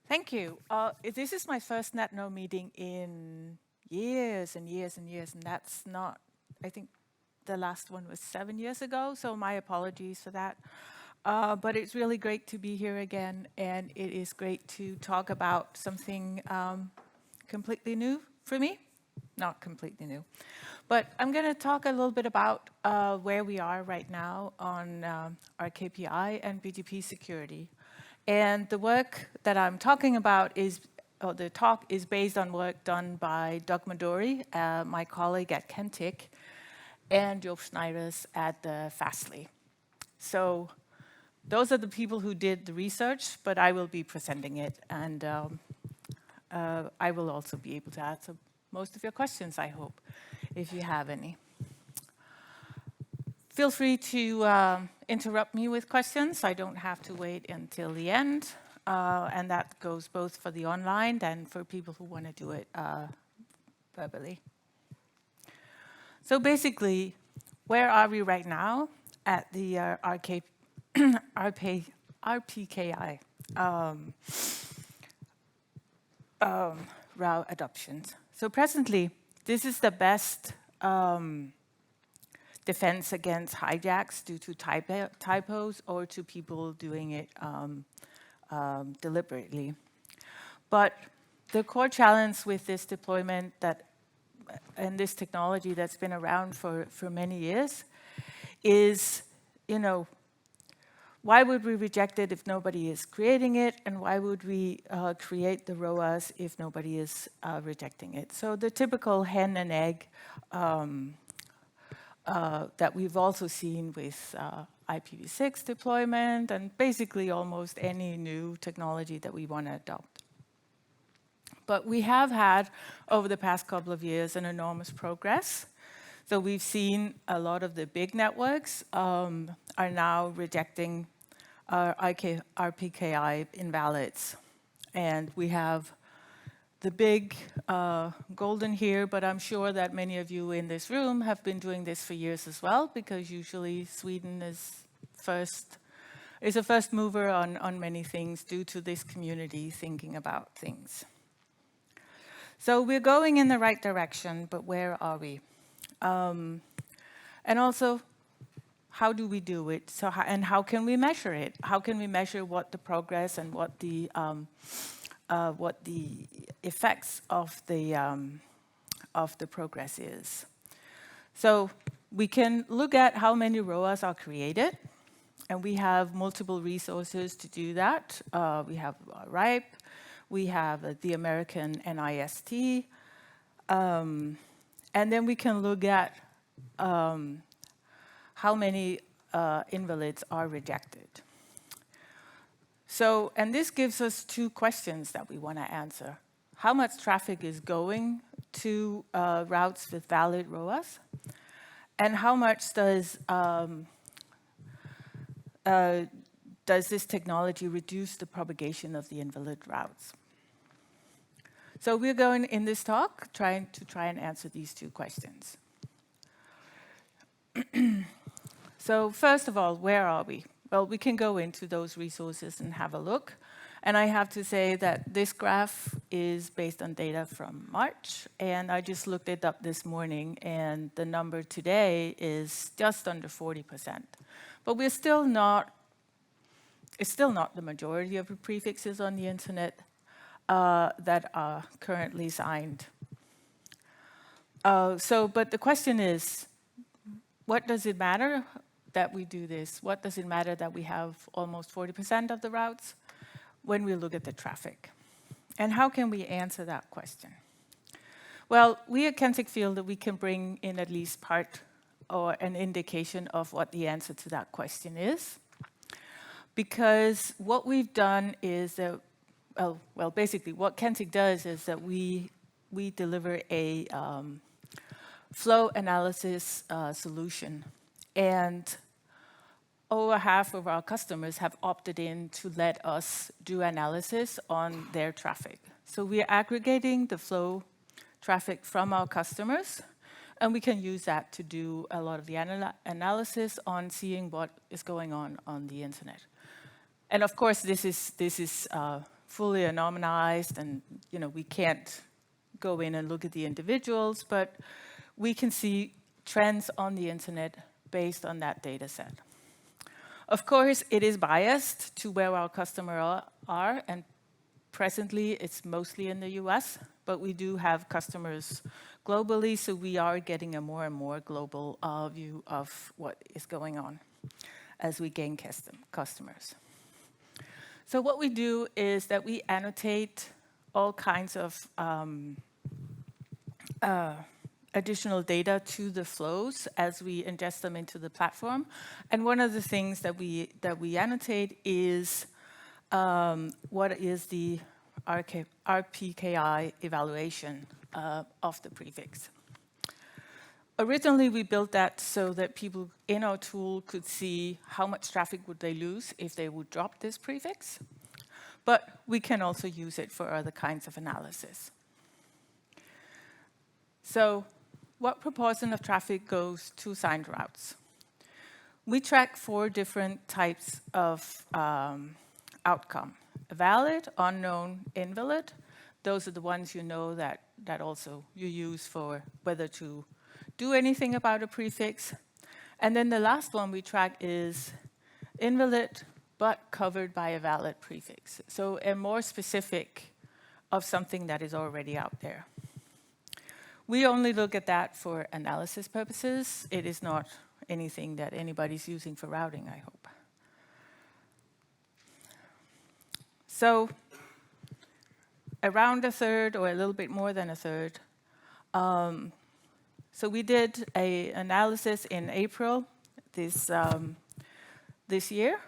Thank you. This is my first Netnod meeting in years and years and years, and that's not, I think the last one was 7 years ago, so my apologies for that. But it's really great to be here again, and it is great to talk about something completely new for me. Not completely new. But I'm going to talk a little bit about where we are right now on RPKI and BGP security. And the work that I'm talking about is, or the talk is based on work done by Doug Midori, my colleague at Kentik, and Job Schneiders at Fastly. So those are the people who did the research, but I will be presenting it, and I will also be able to answer most of your questions, I hope, if you have any. Feel free to interrupt me with questions. I don't have to wait until the end. And that goes both for the online and for people who want to do it verbally. So basically, where are we right now at the RPKI route adoptions? So presently, this is the best defense against hijacks due to typos or to people doing it deliberately. But the core challenge with this deployment and this technology that's been around for many years is, why would we reject it if nobody is creating it? And why would we create the ROAS if nobody is rejecting it? So the typical hen and egg that we've also seen with IPv6 deployment and basically almost any new technology that we want to adopt. But we have had, over the past couple of years, an enormous progress. So we've seen a lot of the big networks are now rejecting RPKI invalids. And we have the big golden here, but I'm sure that many of you in this room have been doing this for years as well, because usually Sweden is a first mover on many things due to this community thinking about things. So we're going in the right direction, but where are we? And also, how do we do it? And how can we measure it? How can we measure what the progress and what the effects of the progress is? So we can look at how many ROAS are created, and we have multiple resources to do that. We have RIPE, we have the American NIST, and then we can look at how many invalids are rejected. So, and this gives us two questions that we want to answer. How much traffic is going to routes with valid ROAS? And how much does this technology reduce the propagation of the invalid routes? So we're going in this talk trying and answer these two questions. So first of all, where are we? Well, we can go into those resources and have a look. And I have to say that this graph is based on data from March, and I just looked it up this morning, and the number today is just under 40%. But it's still not the majority of the prefixes on the internet that are currently signed. But the question is, what does it matter that we do this? What does it matter that we have almost 40% of the routes when we look at the traffic? And how can we answer that question? Well, we at Kentik feel that we can bring in at least part or an indication of what the answer to that question is. Because what we've done is that, well, basically what Kentik does is that we deliver a flow analysis solution. And over half of our customers have opted in to let us do analysis on their traffic. So we are aggregating the flow traffic from our customers, and we can use that to do a lot of the analysis on seeing what is going on the internet. And of course, this is fully anonymized, and we can't go in and look at the individuals, but we can see trends on the internet based on that data set. Of course, it is biased to where our customers are, and presently it's mostly in the US, but we do have customers globally, so we are getting a more and more global view of what is going on as we gain customers. So what we do is that we annotate all kinds of additional data to the flows as we ingest them into the platform. And one of the things that we annotate is what is the RPKI evaluation of the prefix. Originally, we built that so that people in our tool could see how much traffic would they lose if they would drop this prefix. But we can also use it for other kinds of analysis. So what proportion of traffic goes to signed routes? We track 4 different types of outcome: valid, unknown, invalid. Those are the ones that also you use for whether to do anything about a prefix. And then the last one we track is invalid, but covered by a valid prefix. So a more specific of something that is already out there. We only look at that for analysis purposes. It is not anything that anybody's using for routing, I hope. So around a third, or a little bit more than a third. So we did an analysis in April this year,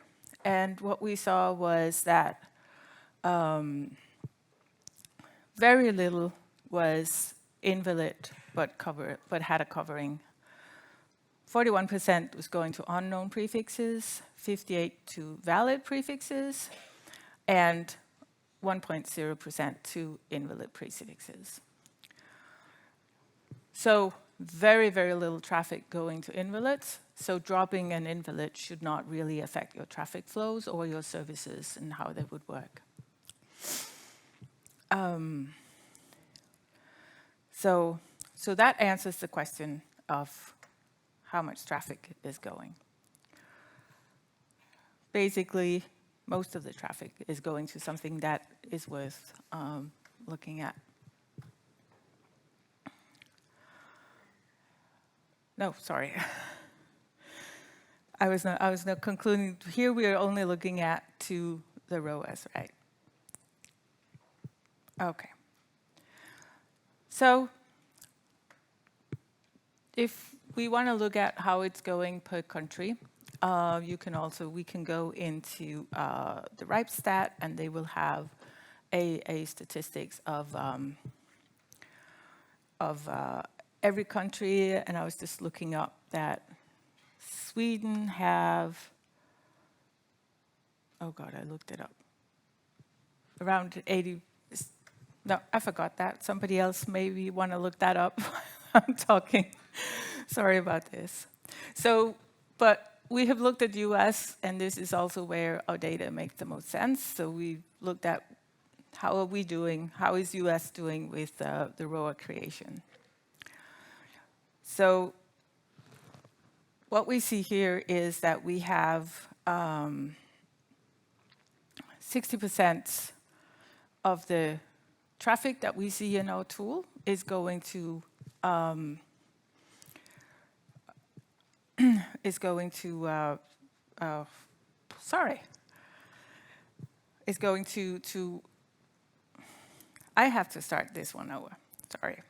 and what we saw was that very little was invalid, but had a covering. 41% was going to unknown prefixes, 58% to valid prefixes, and 1.0% to invalid prefixes. So very, very little traffic going to invalids. So dropping an invalid should not really affect your traffic flows or your services and how they would work. So that answers the question of how much traffic is going. Basically, most of the traffic is going to something that is worth looking at. No, sorry. I was not concluding. Here we are only looking at to the ROAS, right? Okay. So if we want to look at how it's going per country, we can go into the RIPE stat, and they will have a statistics of every country. And I was just looking up that Sweden have, oh God, I looked it up. Around 80, no, I forgot that. Somebody else maybe want to look that up. I'm talking. Sorry about this. So, but we have looked at the US, and this is also where our data makes the most sense. So we looked at how are we doing, how is US doing with the ROA creation. So what we see here is that we have 60% of the traffic that we see in our tool is going to I have to start this one over. Sorry.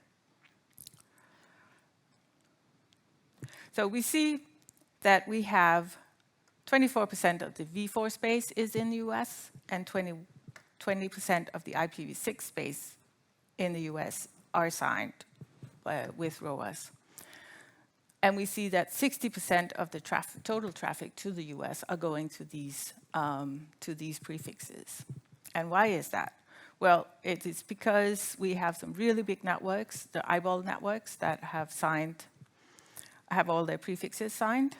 So we see that we have 24% of the v4 space is in the US, and 20% of the IPv6 space in the US are signed with ROAS. And we see that 60% of the total traffic to the US are going to these prefixes. And why is that? Well, it is because we have some really big networks, the eyeball networks, that have all their prefixes signed.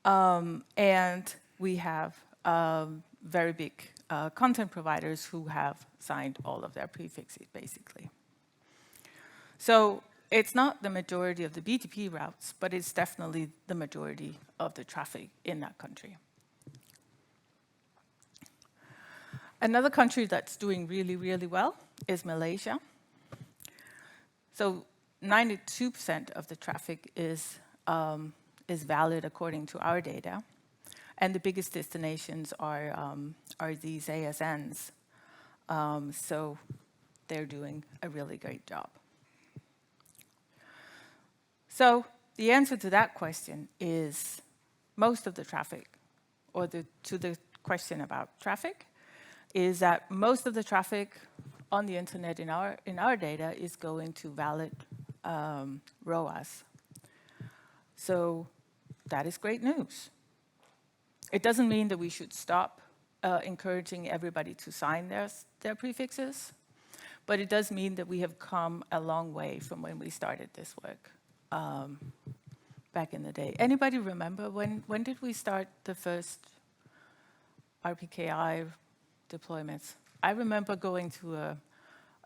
And we have very big content providers who have signed all of their prefixes, basically. So it's not the majority of the BTP routes, but it's definitely the majority of the traffic in that country. Another country that's doing really, really well is Malaysia. So 92% of the traffic is valid according to our data. And the biggest destinations are these ASNs. So they're doing a really great job. So the answer to that question is most of the traffic, or to the question about traffic, is that most of the traffic on the internet in our data is going to valid ROAS. So that is great news. It doesn't mean that we should stop encouraging everybody to sign their prefixes, but it does mean that we have come a long way from when we started this work back in the day. Anybody remember when did we start the first RPKI deployments? I remember going to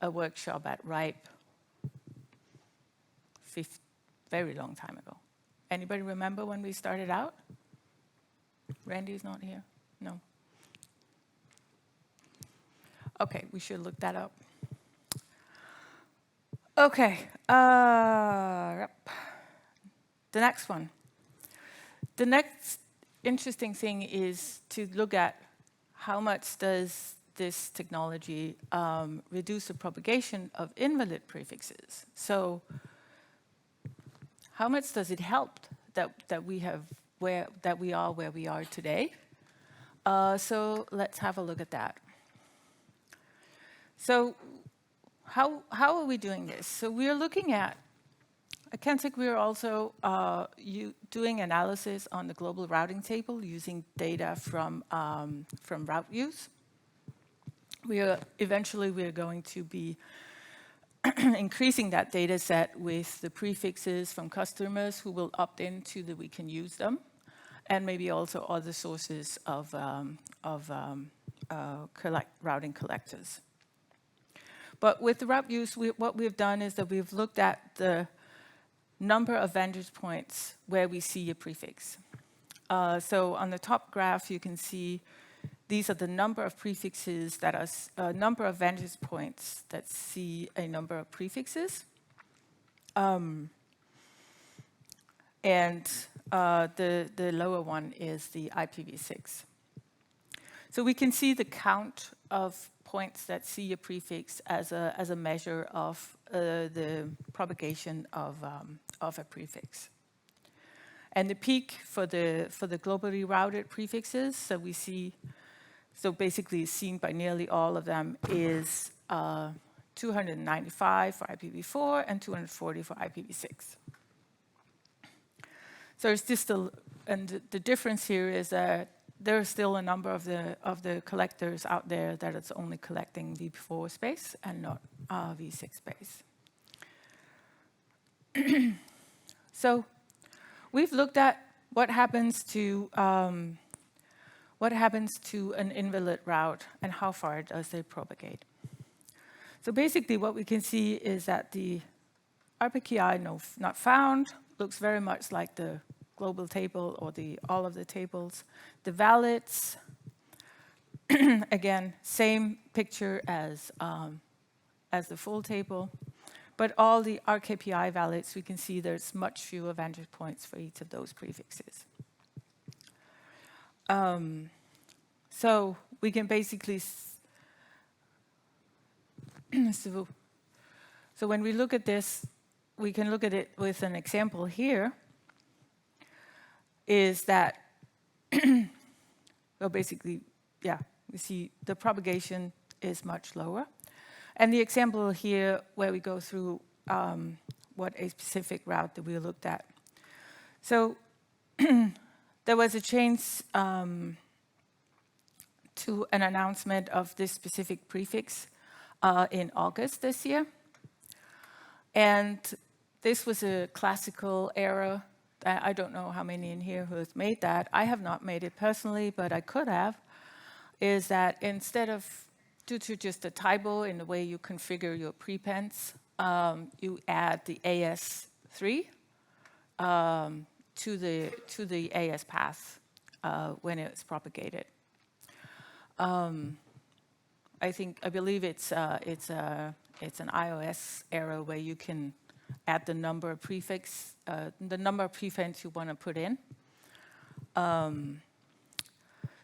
a workshop at RIPE very long time ago. Anybody remember when we started out? Randy's not here? No. Okay, we should look that up. Okay, the next one. The next interesting thing is to look at how much does this technology reduce the propagation of invalid prefixes. So how much does it help that we are where we are today? So let's have a look at that. So how are we doing this? So we are looking at Kentik. We are also doing analysis on the global routing table using data from route use. Eventually we are going to be increasing that data set with the prefixes from customers who will opt in to that we can use them, and maybe also other sources of routing collectors. But with the route use, what we've done is that we've looked at the number of vantage points where we see a prefix. So on the top graph, you can see these are the number of prefixes that are number of vantage points that see a number of prefixes. And the lower one is the IPv6. So we can see the count of points that see a prefix as a measure of the propagation of a prefix. And the peak for the globally routed prefixes, so basically seen by nearly all of them, is 295 for IPv4 and 240 for IPv6. So it's just and the difference here is that there are still a number of the collectors out there that it's only collecting v4 space and not v6 space. So we've looked at what happens to an invalid route and how far does they propagate. So basically what we can see is that the RPKI not found looks very much like the global table or all of the tables. The valids, again, same picture as the full table, but all the RKPI valids, we can see there's much fewer vantage points for each of those prefixes. So we can basically, so when we look at this, we can look at it with an example here, is that, well, basically, yeah, we see the propagation is much lower. And the example here where we go through what a specific route that we looked at. So there was a change to an announcement of this specific prefix in August this year. And this was a classical error. I don't know how many in here who has made that. I have not made it personally, but I could have. is that instead of, due to just a typo in the way you configure your prepends, you add the AS3 to the AS path when it's propagated. I believe it's an iOS error where you can add the number of the number of prepends you want to put in.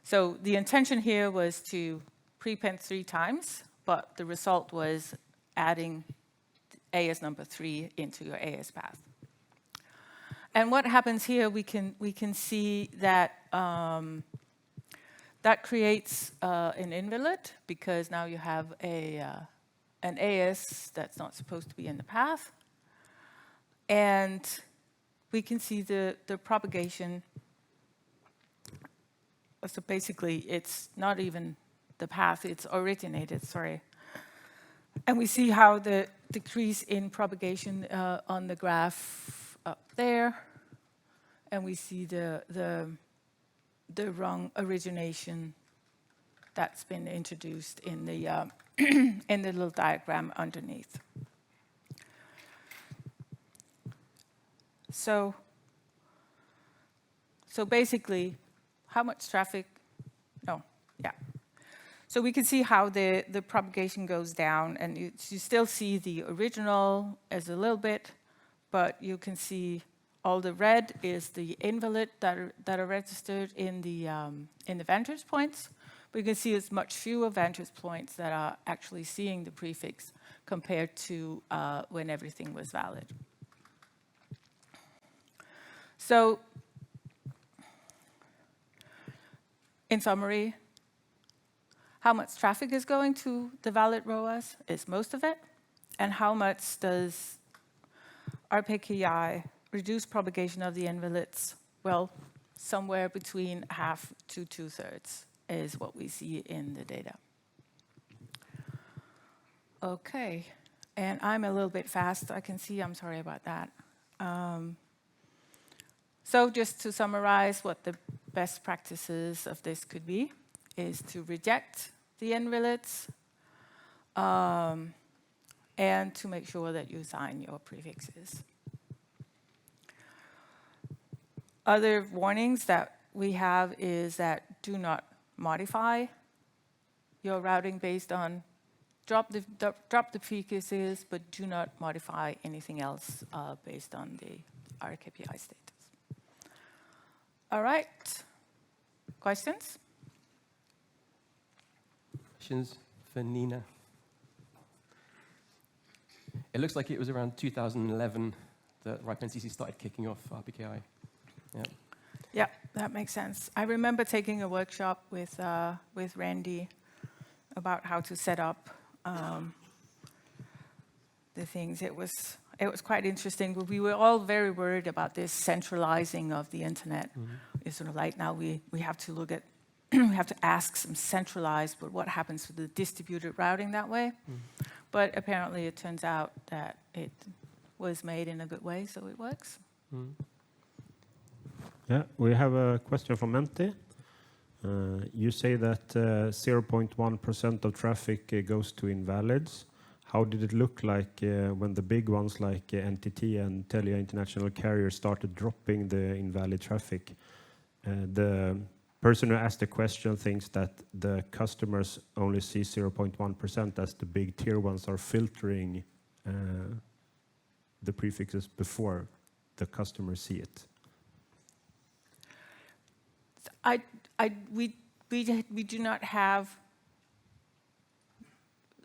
So the intention here was to prepend 3 times, but the result was adding AS number 3 into your AS path. And what happens here, we can see that that creates an invalid, because now you have an AS that's not supposed to be in the path. And we can see the propagation. So basically, it's not even the path, it's originated, sorry. And we see how the decrease in propagation on the graph up there. And we see the wrong origination that's been introduced in the in the little diagram underneath. So basically, how much traffic? Oh, yeah. So we can see how the propagation goes down, and you still see the original as a little bit, but you can see all the red is the invalid that are registered in the vantage points. But you can see it's much fewer vantage points that are actually seeing the prefix compared to when everything was valid. So in summary, how much traffic is going to the valid ROAS is most of it, and how much does RPKI reduce propagation of the invalids? Well, somewhere between half to 2/3 is what we see in the data. Okay, and I'm a little bit fast, I can see, I'm sorry about that. So just to summarize, what the best practices of this could be is to reject the invalids and to make sure that you assign your prefixes. Other warnings that we have is that do not modify your routing based on, drop the prefixes, but do not modify anything else based on the RPKI status. All right, questions? Questions for Nina? It looks like it was around 2011 that RIPE-NCC started kicking off RPKI. Yeah. Yeah, that makes sense. I remember taking a workshop with Randy about how to set up the things. It was quite interesting, but we were all very worried about this centralizing of the internet. It's sort of like now we have to look at, we have to ask some centralized, but what happens to the distributed routing that way? But apparently it turns out that it was made in a good way, so it works. Yeah, we have a question from Menti. You say that 0.1% of traffic goes to invalids. How did it look like when the big ones like NTT and Telia International Carrier started dropping the invalid traffic? The person who asked the question thinks that the customers only see 0.1% as the big tier ones are filtering the prefixes before the customers see it. We do not have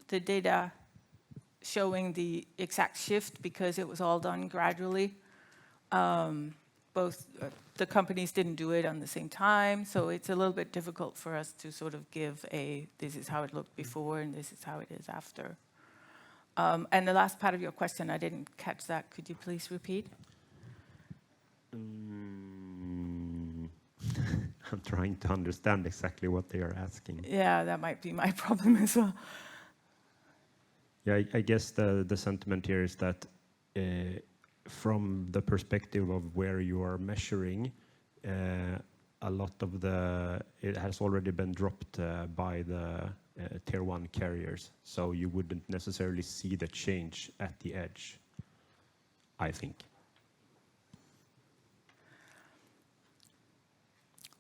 the data showing the exact shift because it was all done gradually. Both the companies didn't do it on the same time, so it's a little bit difficult for us to sort of give this is how it looked before and this is how it is after. And the last part of your question, I didn't catch that. Could you please repeat? I'm trying to understand exactly what they are asking. Yeah, that might be my problem as well. Yeah, I guess the sentiment here is that from the perspective of where you are measuring, a lot of it has already been dropped by the tier 1 carriers, so you wouldn't necessarily see the change at the edge, I think.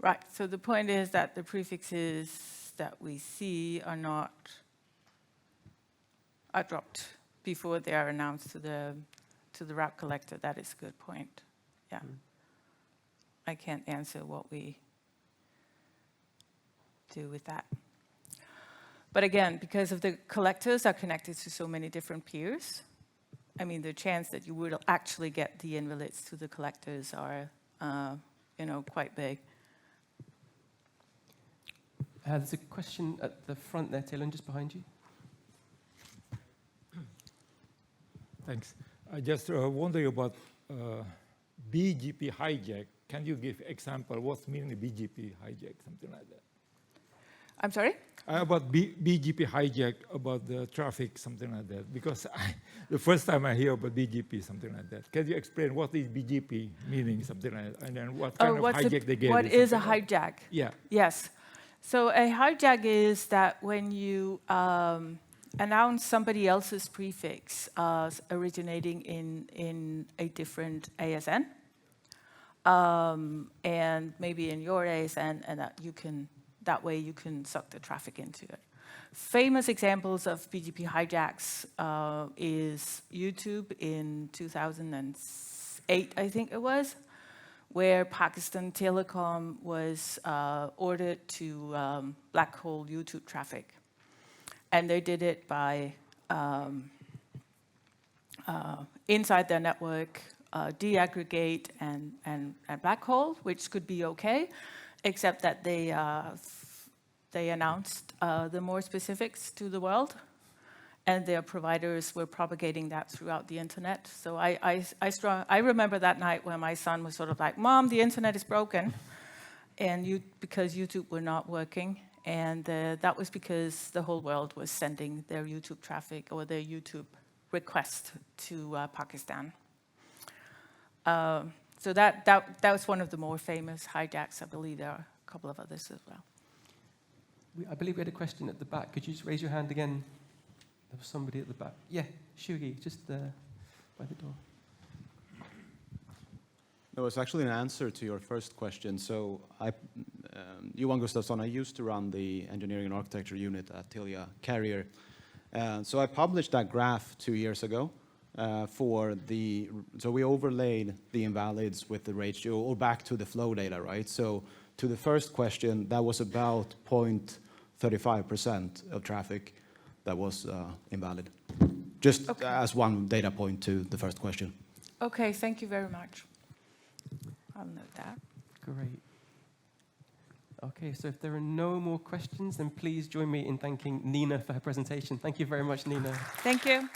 Right, so the point is that the prefixes that we see are dropped before they are announced to the route collector. That is a good point. Yeah. I can't answer what we do with that. But again, because of the collectors are connected to so many different peers, I mean, the chance that you would actually get the invalids to the collectors are, quite big. There's a question at the front there, Dylan, just behind you. Thanks. I just wonder about BGP hijack. Can you give example? What's meaning BGP hijack, something like that? I'm sorry? About BGP hijack, about the traffic, something like that. Because the first time I hear about BGP, something like that. Can you explain what is BGP meaning, something like that, and then what kind of hijack they get? What is a hijack? Yeah. Yes. So a hijack is that when you announce somebody else's prefix as originating in a different ASN, and maybe in your ASN, and that way you can suck the traffic into it. Famous examples of BGP hijacks is YouTube in 2008, I think it was, where Pakistan Telecom was ordered to black hole YouTube traffic. And they did it by, inside their network, deaggregate and black hole, which could be okay, except that they announced the more specifics to the world, and their providers were propagating that throughout the internet. So I remember that night when my son was sort of like, "Mom, the internet is broken," and because YouTube were not working, and that was because the whole world was sending their YouTube traffic or their YouTube request to Pakistan. So that was one of the more famous hijacks. I believe there are a couple of others as well. I believe we had a question at the back. Could you just raise your hand again? There was somebody at the back. Yeah, Shugi, just by the door. No, it's actually an answer to your first question. So Johan Gustafsson, I used to run the engineering and architecture unit at Telia Carrier. So I published that graph 2 years ago so we overlaid the invalids with the ratio, or back to the flow data, right? So to the first question, that was about 0.35% of traffic that was invalid. Just as one data point to the first question. Okay, thank you very much. I'll note that. Great. Okay, so if there are no more questions, then please join me in thanking Nina for her presentation. Thank you very much, Nina. Thank you.